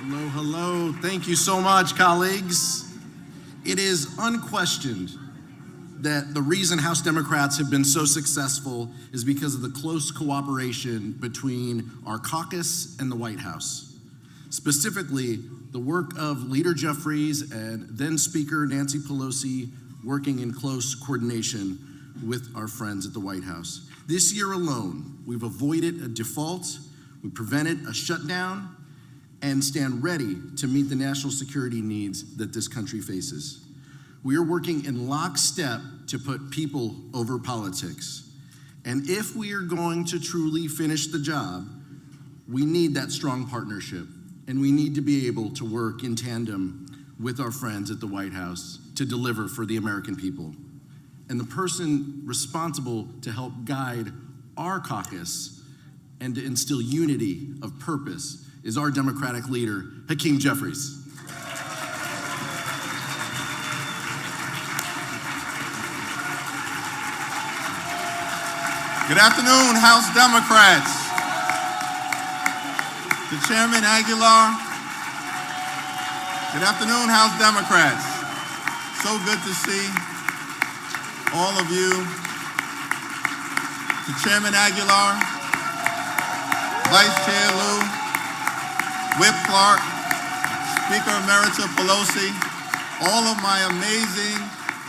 Hello, hello. Thank you so much, colleagues. It is unquestioned that the reason House Democrats have been so successful is because of the close cooperation between our caucus and the White House. Specifically, the work of Leader Jeffries and then Speaker Nancy Pelosi working in close coordination with our friends at the White House. This year alone, we've avoided a default, we prevented a shutdown, and stand ready to meet the national security needs that this country faces. We are working in lockstep to put people over politics. And if we are going to truly finish the job, we need that strong partnership, and we need to be able to work in tandem with our friends at the White House to deliver for the American people. And the person responsible to help guide our caucus and to instill unity of purpose is our Democratic leader, Hakeem Jeffries. Good afternoon, House Democrats. To Chairman Aguilar. Good afternoon, House Democrats. So good to see all of you. To Chairman Aguilar, Vice Chair Lieu, Whip Clark, Speaker Emerita Pelosi, all of my amazing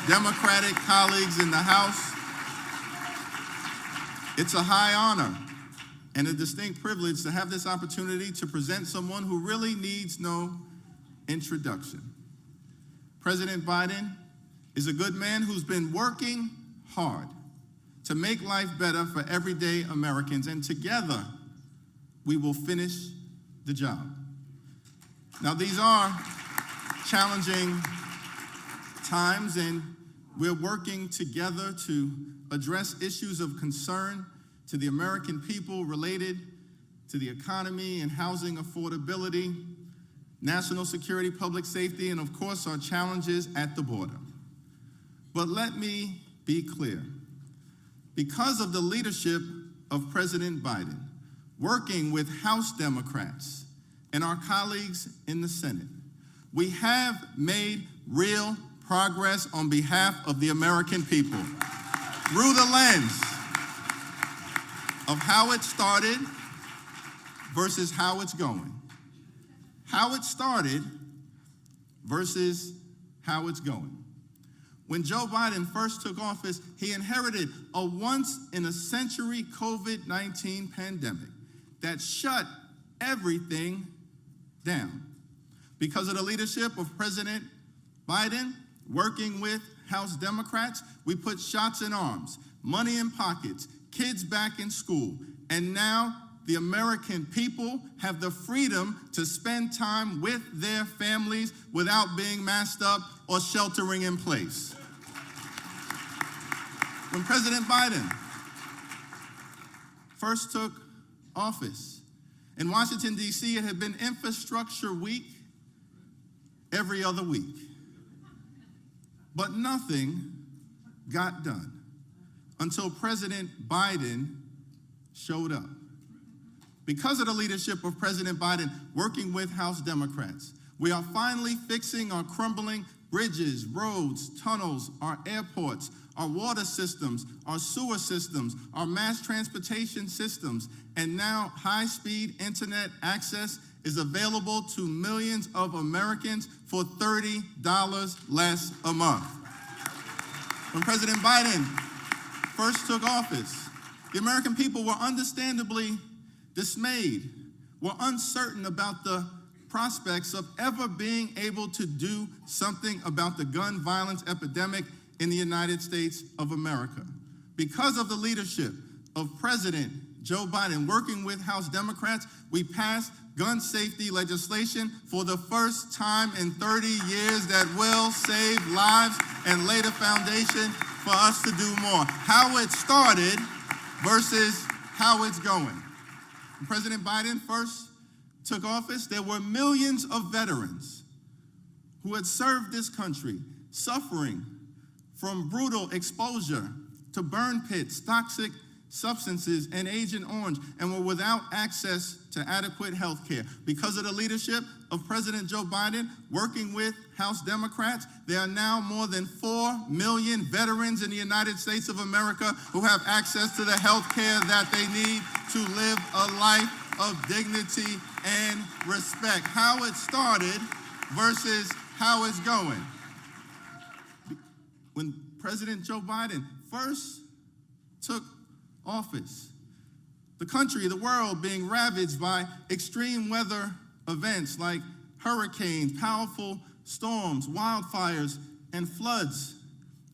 Democratic colleagues in the House. It's a high honor and a distinct privilege to have this opportunity to present someone who really needs no introduction. President Biden is a good man who's been working hard to make life better for everyday Americans, and together we will finish the job. Now, these are challenging times, and we're working together to address issues of concern to the American people related to the economy and housing affordability, national security, public safety, and of course, our challenges at the border. But let me be clear. Because of the leadership of President Biden, working with House Democrats and our colleagues in the Senate, we have made real progress on behalf of the American people through the lens of how it started versus how it's going. How it started versus how it's going. When Joe Biden first took office, he inherited a once-in-a-century COVID-19 pandemic that shut everything down. Because of the leadership of President Biden, working with House Democrats, we put shots in arms, money in pockets, kids back in school, and now the American people have the freedom to spend time with their families without being masked up or sheltering in place. When President Biden first took office, in Washington, D.C., it had been Infrastructure Week every other week. But nothing got done until President Biden showed up. Because of the leadership of President Biden working with House Democrats, we are finally fixing our crumbling bridges, roads, tunnels, our airports, our water systems, our sewer systems, our mass transportation systems, and now high-speed internet access is available to millions of Americans for $30 less a month. When President Biden first took office, the American people were understandably dismayed, were uncertain about the prospects of ever being able to do something about the gun violence epidemic in the United States of America. Because of the leadership of President Joe Biden working with House Democrats, we passed gun safety legislation for the first time in 30 years that will save lives and lay the foundation for us to do more. How it started versus how it's going. When President Biden first took office, there were millions of veterans who had served this country suffering from brutal exposure to burn pits, toxic substances, and Agent Orange, and were without access to adequate health care. Because of the leadership of President Joe Biden, working with House Democrats, there are now more than 4 million veterans in the United States of America who have access to the health care that they need to live a life of dignity and respect. How it started versus how it's going. When President Joe Biden first took office, the country, the world being ravaged by extreme weather events like hurricanes, powerful storms, wildfires, and floods.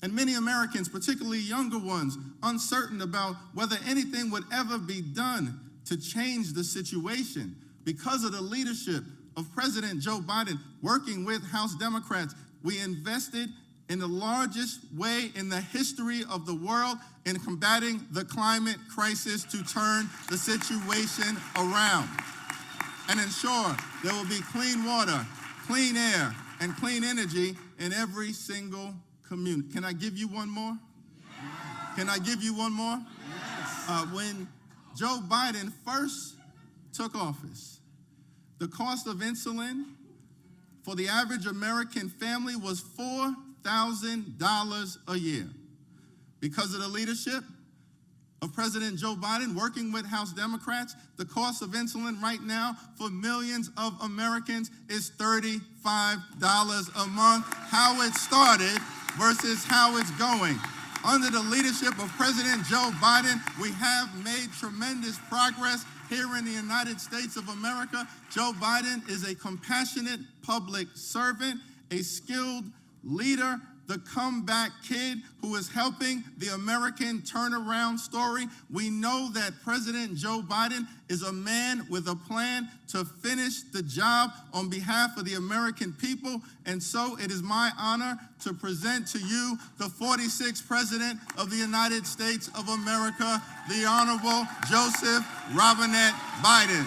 And many Americans, particularly younger ones, uncertain about whether anything would ever be done to change the situation. Because of the leadership of President Joe Biden, working with House Democrats, we invested in the largest way in the history of the world in combating the climate crisis to turn the situation around and ensure there will be clean water, clean air, and clean energy in every single community. Can I give you one more? Yes. Can I give you one more? Yes. When Joe Biden first took office, the cost of insulin for the average American family was $4,000 a year. Because of the leadership of President Joe Biden, working with House Democrats, the cost of insulin right now for millions of Americans is $35 a month. How it started versus how it's going. Under the leadership of President Joe Biden, we have made tremendous progress here in the United States of America. Joe Biden is a compassionate public servant, a skilled leader, the comeback kid who is helping the American turnaround story. We know that President Joe Biden is a man with a plan to finish the job on behalf of the American people. And so it is my honor to present to you the 46th President of the United States of America, the Honorable Joseph Robinette Biden.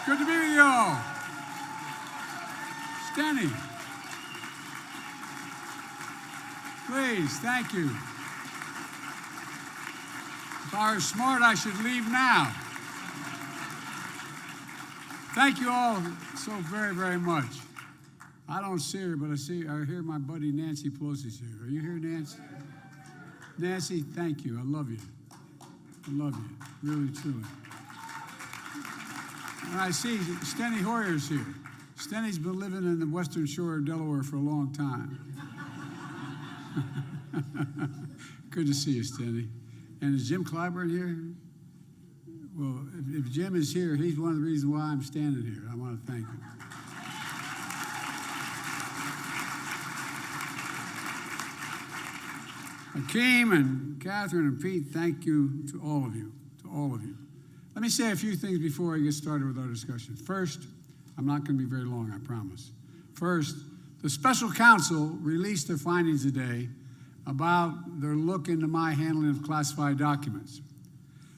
Good to be with you all. Standing. Please, thank you. If I were smart, I should leave now. Thank you all so very, very much. I don't see her, but I hear my buddy Nancy Pelosi's here. Are you here, Nancy? Nancy, thank you. I love you. I love you, really, truly. And I see Steny Hoyer's here. Steny's been living in the western shore of Delaware for a long time. Good to see you, Steny. And is Jim Clyburn here? Well, if Jim is here, he's one of the reasons why I'm standing here. I want to thank him. Akeem and Catherine and Pete, thank you to all of you, Let me say a few things before I get started with our discussion. First, I'm not going to be very long, I promise. First, the special counsel released their findings today about their look into my handling of classified documents.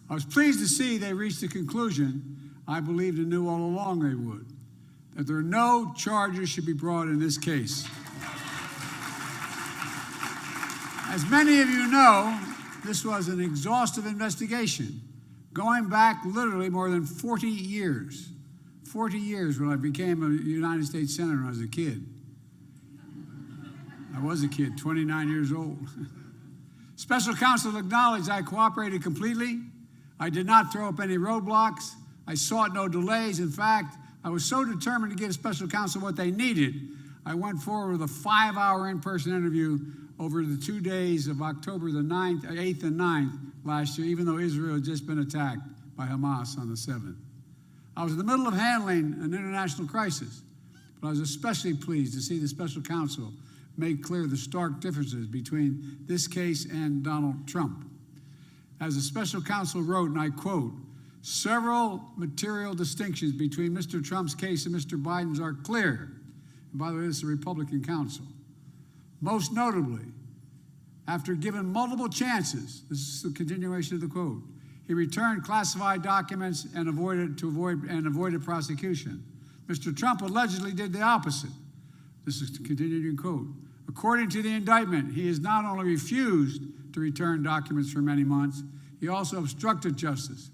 I was pleased to see they reached the conclusion I believed and knew all along they would, that there are no charges should be brought in this case. As many of you know, this was an exhaustive investigation going back literally more than 40 years. 40 years when I became a United States Senator when I was a kid. I was a kid, 29 years old. Special counsel acknowledged I cooperated completely. I did not throw up any roadblocks. I sought no delays. In fact, I was so determined to give special counsel what they needed, I went forward with a 5-hour in-person interview over the 2 days of October the 8th and 9th last year, even though Israel had just been attacked by Hamas on the 7th. I was in the middle of handling an international crisis, but I was especially pleased to see the special counsel make clear the stark differences between this case and Donald Trump. As the special counsel wrote, and I quote, "Several material distinctions between Mr. Trump's case and Mr. Biden's are clear. And by the way, this is a Republican council. Most notably, after given multiple chances, this is the continuation of the quote, he returned classified documents and avoided prosecution. Mr. Trump allegedly did the opposite. This is the continuing quote. According to the indictment, he has not only refused to return documents for many months, he also obstructed justice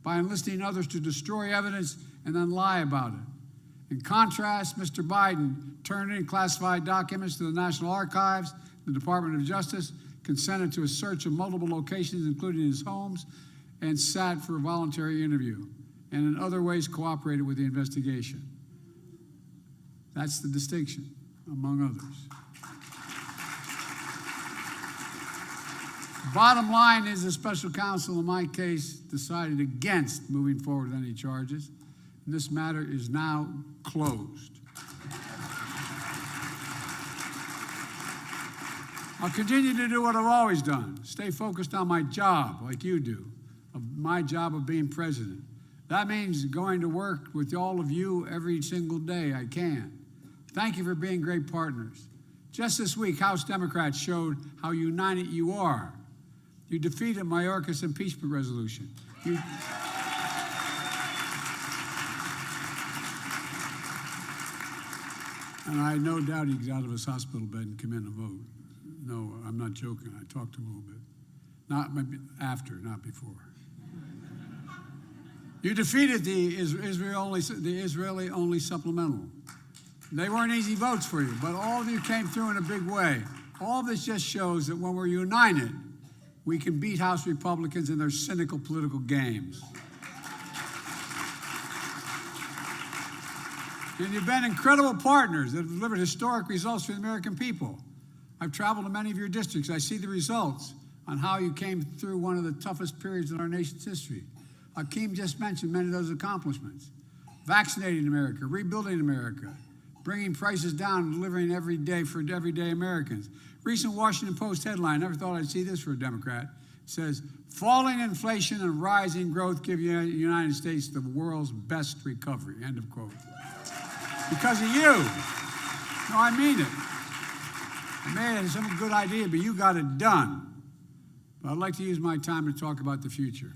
by enlisting others to destroy evidence and then lie about it. In contrast, Mr. Biden turned in classified documents to the National Archives, the Department of Justice, consented to a search of multiple locations, including his homes, and sat for a voluntary interview, and in other ways cooperated with the investigation. That's the distinction, among others. Bottom line is the special counsel, in my case, decided against moving forward with any charges, and this matter is now closed. I'll continue to do what I've always done, stay focused on my job, like you do, of my job of being president. That means going to work with all of you every single day I can. Thank you for being great partners. Just this week, House Democrats showed how united you are. You defeated Mayorkas' impeachment resolution. And I had no doubt he'd get out of his hospital bed and come in and vote. No, I'm not joking. I talked to him a little bit. Not after, not before. You defeated the Israeli-only supplemental. They weren't easy votes for you, but all of you came through in a big way. All of this just shows that when we're united, we can beat House Republicans in their cynical political games. And you've been incredible partners that have delivered historic results for the American people. I've traveled to many of your districts. I see the results on how you came through one of the toughest periods in our nation's history. Akeem just mentioned many of those accomplishments. Vaccinating America, rebuilding America, bringing prices down and delivering every day for everyday Americans. Recent Washington Post headline, never thought I'd see this for a Democrat, says, falling inflation and rising growth give the United States the world's best recovery, end of quote. Because of you. No, I mean it. I may have some good idea, but you got it done. But I'd like to use my time to talk about the future.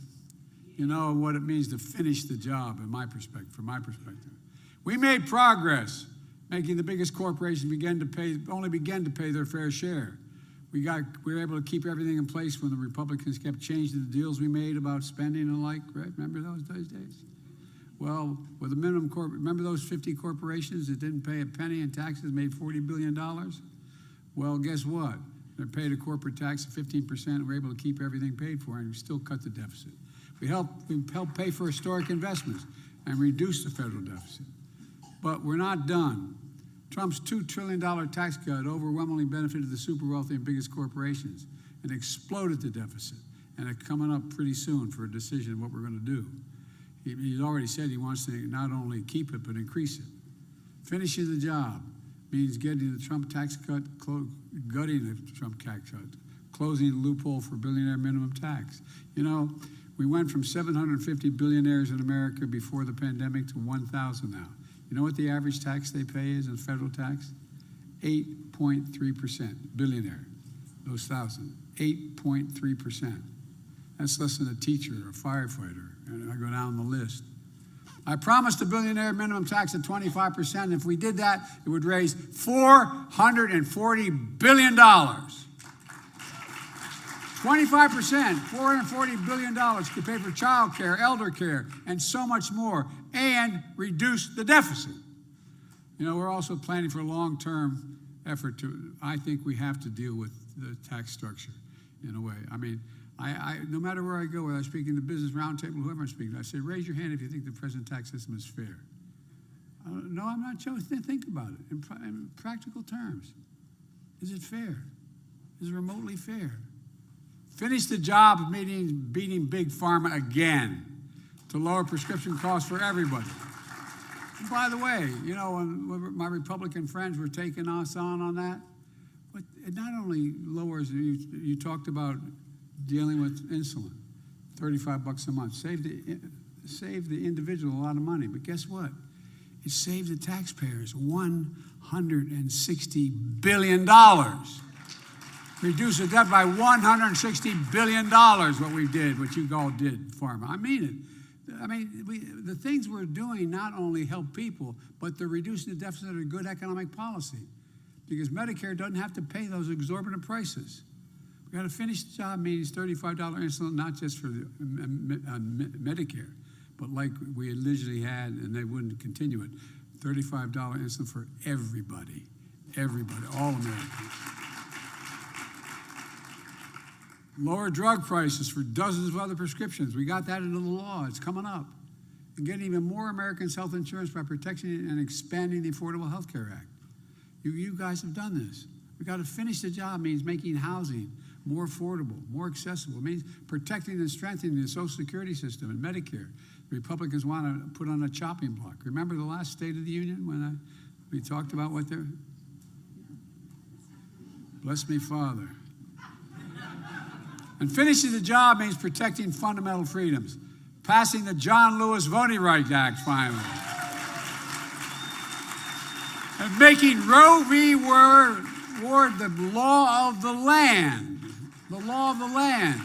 You know what it means to finish the job, from my perspective. We made progress, making the biggest corporations only begin to pay their fair share. We were able to keep everything in place when the Republicans kept changing the deals we made about spending and like, right? Remember those days? Well, with the minimum remember those 50 corporations that didn't pay a penny in taxes, made $40 billion? Well, guess what? They paid a corporate tax of 15% and were able to keep everything paid for, and we still cut the deficit. We helped pay for historic investments and reduce the federal deficit. But we're not done. Trump's $2 trillion tax cut overwhelmingly benefited the super wealthy and biggest corporations and exploded the deficit. And it's coming up pretty soon for a decision of what we're going to do. He's already said he wants to not only keep it, but increase it. Finishing the job means getting the Trump tax cut, gutting the Trump tax cut, closing the loophole for billionaire minimum tax. You know, we went from 750 billionaires in America before the pandemic to 1,000 now. You know what the average tax they pay is in federal tax? 8.3%, billionaire, those 1,000, 8.3%. That's less than a teacher or a firefighter, and I go down the list. I promised a billionaire minimum tax at 25%. If we did that, it would raise $440 billion. 25%, $440 billion could pay for child care, elder care, and so much more, and reduce the deficit. You know, we're also planning for a long-term effort I think we have to deal with the tax structure in a way. I mean, no matter where I go, whether I'm speaking to Business Roundtable, whoever I'm speaking to, I say, raise your hand if you think the present tax system is fair. No, I'm not joking. Think about it in practical terms. Is it fair? Is it remotely fair? Finish the job of beating Big Pharma again to lower prescription costs for everybody. And by the way, you know, when my Republican friends were taking us on that, but it not only lowers, you talked about dealing with insulin, $35 a month, save the individual a lot of money. But guess what? It saved the taxpayers $160 billion. Reduced the debt by $160 billion, what we did, what you all did, Pharma. I mean it. The things we're doing not only help people, but they're reducing the deficit of good economic policy, because Medicare doesn't have to pay those exorbitant prices. We got to finish the job means $35 insulin, not just for the, Medicare, but like we originally had, and they wouldn't continue it, $35 insulin for everybody, all Americans. Lower drug prices for dozens of other prescriptions. We got that into the law. It's coming up. And getting even more Americans health insurance by protecting and expanding the Affordable Health Care Act. You guys have done this. We got to finish the job means making housing more affordable, more accessible. It means protecting and strengthening the Social Security system and Medicare. The Republicans want to put on a chopping block. Remember the last State of the Union when we talked about what they're... Bless me, Father. And finishing the job means protecting fundamental freedoms. Passing the John Lewis Voting Rights Act, finally. And making Roe v. Wade the law of the land. The law of the land.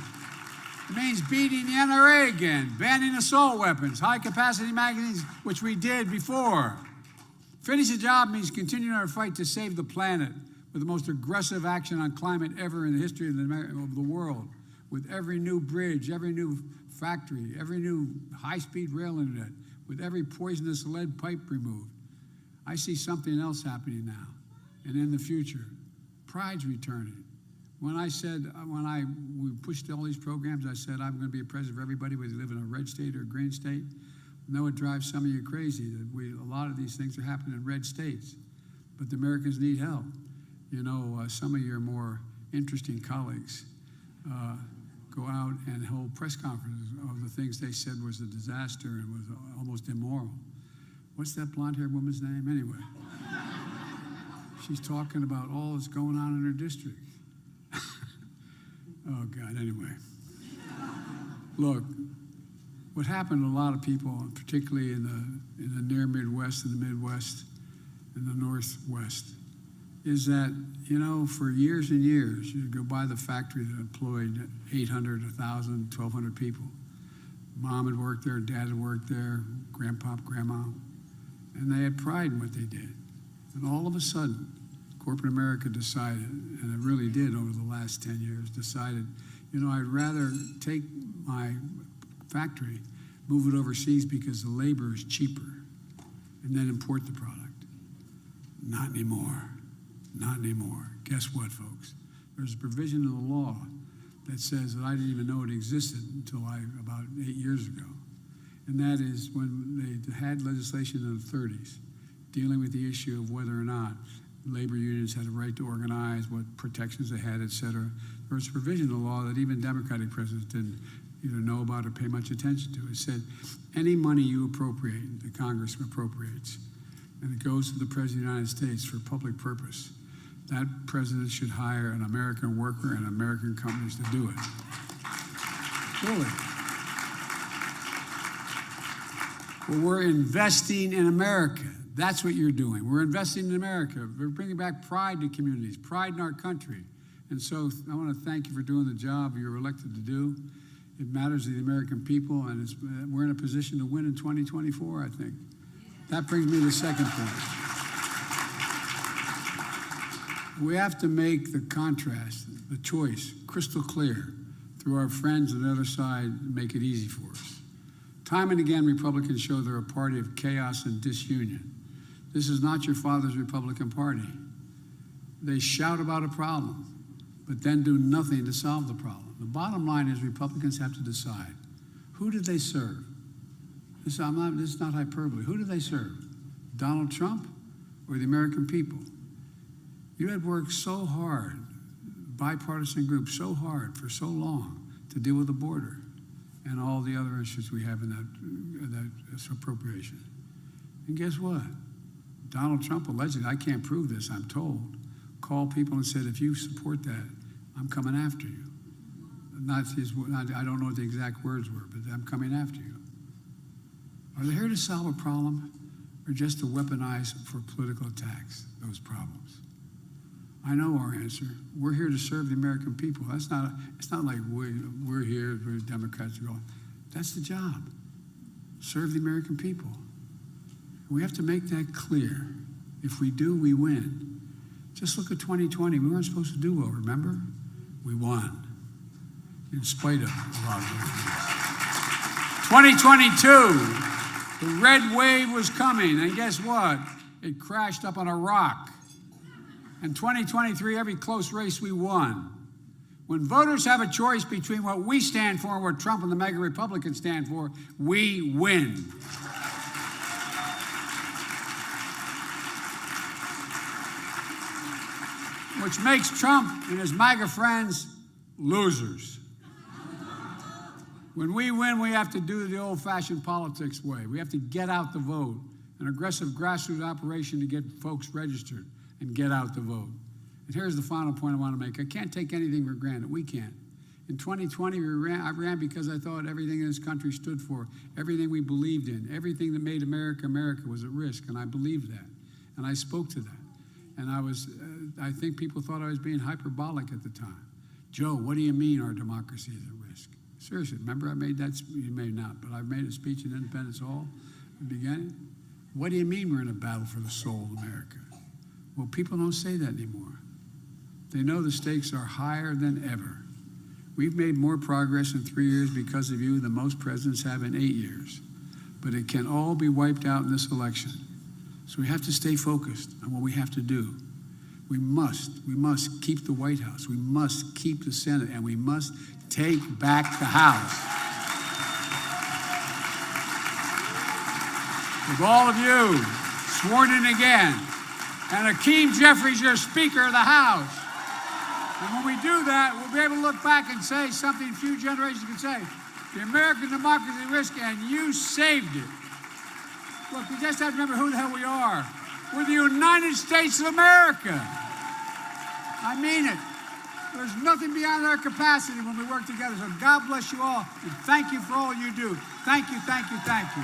It means beating the NRA again, banning assault weapons, high-capacity magazines, which we did before. Finish the job means continuing our fight to save the planet with the most aggressive action on climate ever in the history of the world. With every new bridge, every new factory, every new high-speed rail internet, with every poisonous lead pipe removed. I see something else happening now, and in the future. Pride's returning. When we pushed all these programs, I said, I'm going to be a president for everybody, whether you live in a red state or a green state. I know it drives some of you crazy that a lot of these things are happening in red states, but the Americans need help. You know, some of your more interesting colleagues go out and hold press conferences of the things they said was a disaster and was almost immoral. What's that blonde-haired woman's name anyway? She's talking about all that's going on in her district. Oh, God, anyway. Look, what happened to a lot of people, particularly in the near Midwest and the Midwest and the Northwest, is that, you know, for years and years, you go by the factory that employed 800, 1,000, 1,200 people. Mom had worked there, dad had worked there, grandpa, grandma, and they had pride in what they did. And all of a sudden, corporate America decided, and it really did over the last 10 years, decided, you know, I'd rather take my factory, move it overseas because the labor is cheaper, and then import the product. Not anymore. Not anymore. Guess what, folks? There's a provision in the law that says that I didn't even know it existed until about 8 years ago. And that is when they had legislation in the 30s dealing with the issue of whether or not labor unions had a right to organize, what protections they had, et cetera. There was a provision in the law that even Democratic presidents didn't either know about or pay much attention to. It said any money you appropriate, the Congress appropriates, and it goes to the President of the United States for public purpose, that president should hire an American worker and American companies to do it. Really. Well, we're investing in America. That's what you're doing. We're investing in America. We're bringing back pride to communities, pride in our country. And so I want to thank you for doing the job you're elected to do. It matters to the American people, and we're in a position to win in 2024, I think. That brings me to the second point. We have to make the contrast, the choice, crystal clear through our friends on the other side, make it easy for us. Time and again, Republicans show they're a party of chaos and disunion. This is not your father's Republican Party. They shout about a problem, but then do nothing to solve the problem. The bottom line is Republicans have to decide, who did they serve? This is not hyperbole. Who do they serve? Donald Trump or the American people? You had worked so hard, bipartisan group, so hard for so long to deal with the border and all the other issues we have in that appropriation. And guess what? Donald Trump allegedly, I can't prove this, I'm told, called people and said, if you support that, I'm coming after you. I don't know what the exact words were, but I'm coming after you. Are they here to solve a problem, or just to weaponize for political attacks those problems? I know our answer. We're here to serve the American people. It's not like we're here, we're Democrats. That's the job. Serve the American people. We have to make that clear. If we do, we win. Just look at 2020. We weren't supposed to do well, remember? We won, in spite of a lot of things. 2022, the red wave was coming, and guess what? It crashed up on a rock. In 2023, every close race we won. When voters have a choice between what we stand for and what Trump and the MAGA Republicans stand for, we win. Which makes Trump and his MAGA friends losers. When we win, we have to do the old-fashioned politics way. We have to get out the vote, an aggressive grassroots operation to get folks registered and get out the vote. And here's the final point I want to make. I can't take anything for granted. We can't. In 2020, I ran because I thought everything in this country stood for, everything we believed in, everything that made America America was at risk, and I believed that. And I spoke to that. And I think people thought I was being hyperbolic at the time. Joe, what do you mean our democracy is at risk? Seriously, remember I made that, you may not, but I made a speech in Independence Hall at the beginning. What do you mean we're in a battle for the soul of America? Well, people don't say that anymore. They know the stakes are higher than ever. We've made more progress in 3 years because of you than most presidents have in 8 years. But it can all be wiped out in this election. So we have to stay focused on what we have to do. We must keep the White House. We must keep the Senate, and we must take back the House. With all of you sworn in again, and Akeem Jeffries, your Speaker of the House. And when we do that, we'll be able to look back and say something few generations can say. The American democracy is at risk, and you saved it. Look, we just have to remember who the hell we are. We're the United States of America. I mean it. There's nothing beyond our capacity when we work together. So God bless you all, and thank you for all you do. Thank you, thank you, thank you.